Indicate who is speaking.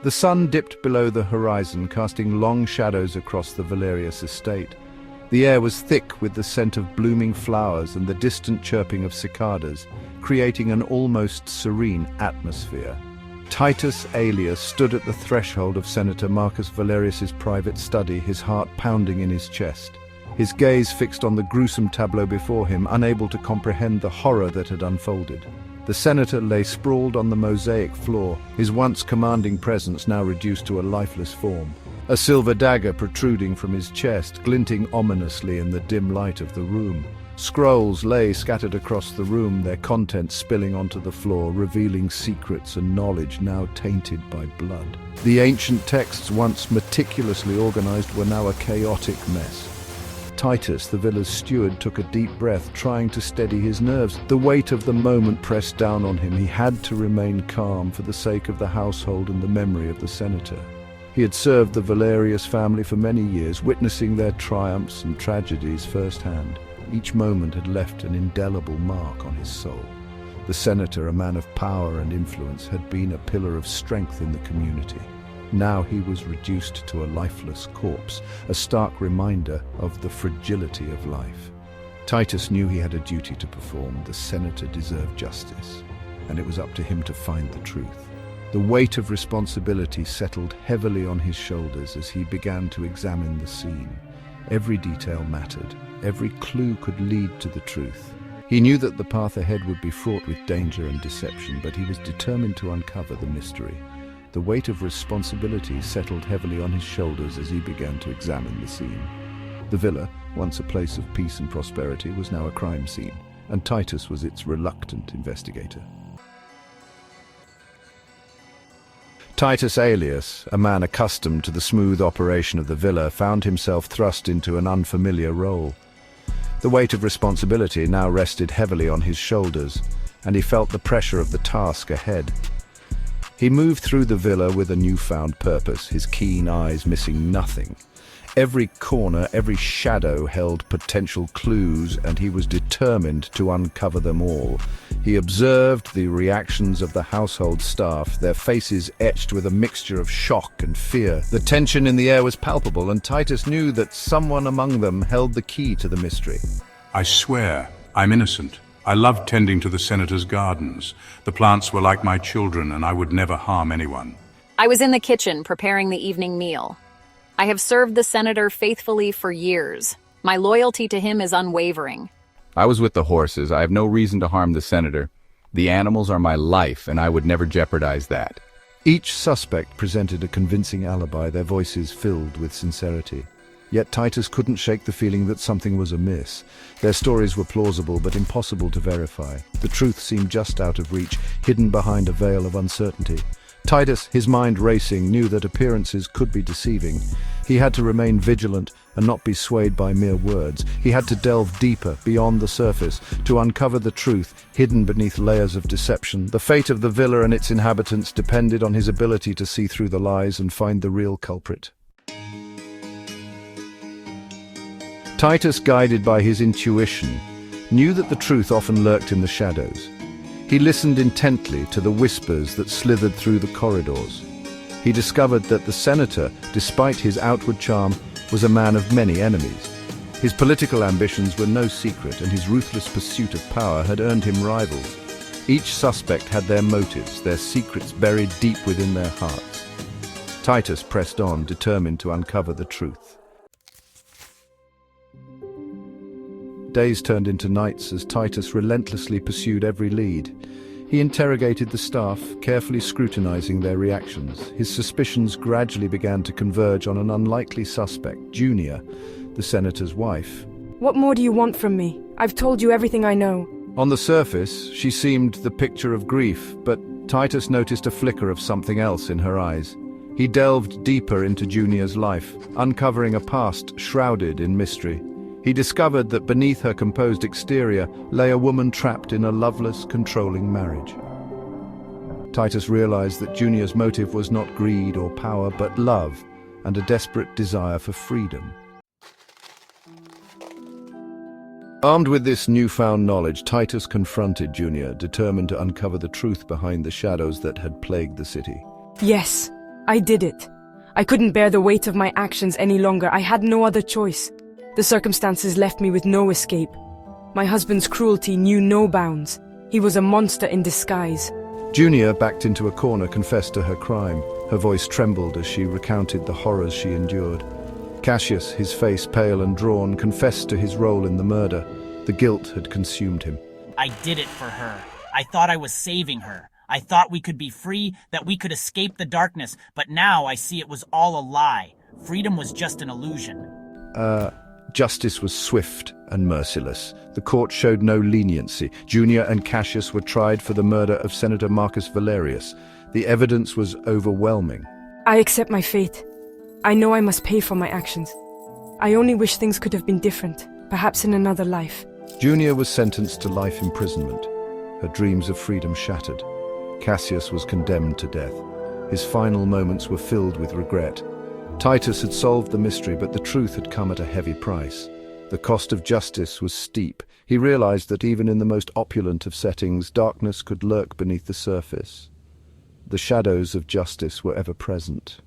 Speaker 1: The sun dipped below the horizon, casting long shadows across the Valerius estate. The air was thick with the scent of blooming flowers and the distant chirping of cicadas, creating an almost serene atmosphere. Titus Aelius stood at the threshold of Senator Marcus Valerius's private study, his heart pounding in his chest. His gaze fixed on the gruesome tableau before him, unable to comprehend the horror that had unfolded. The senator lay sprawled on the mosaic floor, his once commanding presence now reduced to a lifeless form. A silver dagger protruding from his chest, glinting ominously in the dim light of the room. Scrolls lay scattered across the room, their contents spilling onto the floor, revealing secrets and knowledge now tainted by blood. The ancient texts, once meticulously organized, were now a chaotic mess. Titus, the villa's steward, took a deep breath, trying to steady his nerves. The weight of the moment pressed down on him. He had to remain calm for the sake of the household and the memory of the senator. He had served the Valerius family for many years, witnessing their triumphs and tragedies firsthand. Each moment had left an indelible mark on his soul. The senator, a man of power and influence, had been a pillar of strength in the community. Now he was reduced to a lifeless corpse, a stark reminder of the fragility of life. Titus knew he had a duty to perform. The senator deserved justice, and it was up to him to find the truth. The weight of responsibility settled heavily on his shoulders as he began to examine the scene. Every detail mattered. Every clue could lead to the truth. He knew that the path ahead would be fraught with danger and deception, but he was determined to uncover the mystery. The weight of responsibility settled heavily on his shoulders as he began to examine the scene. The villa, once a place of peace and prosperity, was now a crime scene, and Titus was its reluctant investigator. Titus Aelius, a man accustomed to the smooth operation of the villa, found himself thrust into an unfamiliar role. The weight of responsibility now rested heavily on his shoulders, and he felt the pressure of the task ahead. He moved through the villa with a newfound purpose, his keen eyes missing nothing. Every corner, every shadow held potential clues, and he was determined to uncover them all. He observed the reactions of the household staff, their faces etched with a mixture of shock and fear. The tension in the air was palpable, and Titus knew that someone among them held the key to the mystery.
Speaker 2: I swear, I'm innocent. I loved tending to the senator's gardens. The plants were like my children, and I would never harm anyone.
Speaker 3: I was in the kitchen preparing the evening meal. I have served the senator faithfully for years. My loyalty to him is unwavering.
Speaker 4: I was with the horses. I have no reason to harm the senator. The animals are my life, and I would never jeopardize that.
Speaker 1: Each suspect presented a convincing alibi, their voices filled with sincerity. Yet Titus couldn't shake the feeling that something was amiss. Their stories were plausible but impossible to verify. The truth seemed just out of reach, hidden behind a veil of uncertainty. Titus, his mind racing, knew that appearances could be deceiving. He had to remain vigilant and not be swayed by mere words. He had to delve deeper, beyond the surface, to uncover the truth hidden beneath layers of deception. The fate of the villa and its inhabitants depended on his ability to see through the lies and find the real culprit. Titus, guided by his intuition, knew that the truth often lurked in the shadows. He listened intently to the whispers that slithered through the corridors. He discovered that the senator, despite his outward charm, was a man of many enemies. His political ambitions were no secret, and his ruthless pursuit of power had earned him rivals. Each suspect had their motives, their secrets buried deep within their hearts. Titus pressed on, determined to uncover the truth. Days turned into nights as Titus relentlessly pursued every lead. He interrogated the staff, carefully scrutinizing their reactions. His suspicions gradually began to converge on an unlikely suspect, Junia, the senator's wife.
Speaker 5: What more do you want from me? I've told you everything I know.
Speaker 1: On the surface, she seemed the picture of grief, but Titus noticed a flicker of something else in her eyes. He delved deeper into Junia's life, uncovering a past shrouded in mystery. He discovered that beneath her composed exterior lay a woman trapped in a loveless, controlling marriage. Titus realized that Junia's motive was not greed or power, but love and a desperate desire for freedom. Armed with this newfound knowledge, Titus confronted Junia, determined to uncover the truth behind the shadows that had plagued the city.
Speaker 5: Yes, I did it. I couldn't bear the weight of my actions any longer. I had no other choice. The circumstances left me with no escape. My husband's cruelty knew no bounds. He was a monster in disguise.
Speaker 1: Junia, backed into a corner, confessed to her crime. Her voice trembled as she recounted the horrors she endured. Cassius, his face pale and drawn, confessed to his role in the murder. The guilt had consumed him.
Speaker 6: I did it for her. I thought I was saving her. I thought we could be free, that we could escape the darkness, but now I see it was all a lie. Freedom was just an illusion.
Speaker 1: Justice was swift and merciless. The court showed no leniency. Junia and Cassius were tried for the murder of Senator Marcus Valerius. The evidence was overwhelming.
Speaker 5: I accept my fate. I know I must pay for my actions. I only wish things could have been different, perhaps in another life.
Speaker 1: Junia was sentenced to life imprisonment. Her dreams of freedom shattered. Cassius was condemned to death. His final moments were filled with regret. Titus had solved the mystery, but the truth had come at a heavy price. The cost of justice was steep. He realized that even in the most opulent of settings, darkness could lurk beneath the surface. The shadows of justice were ever present.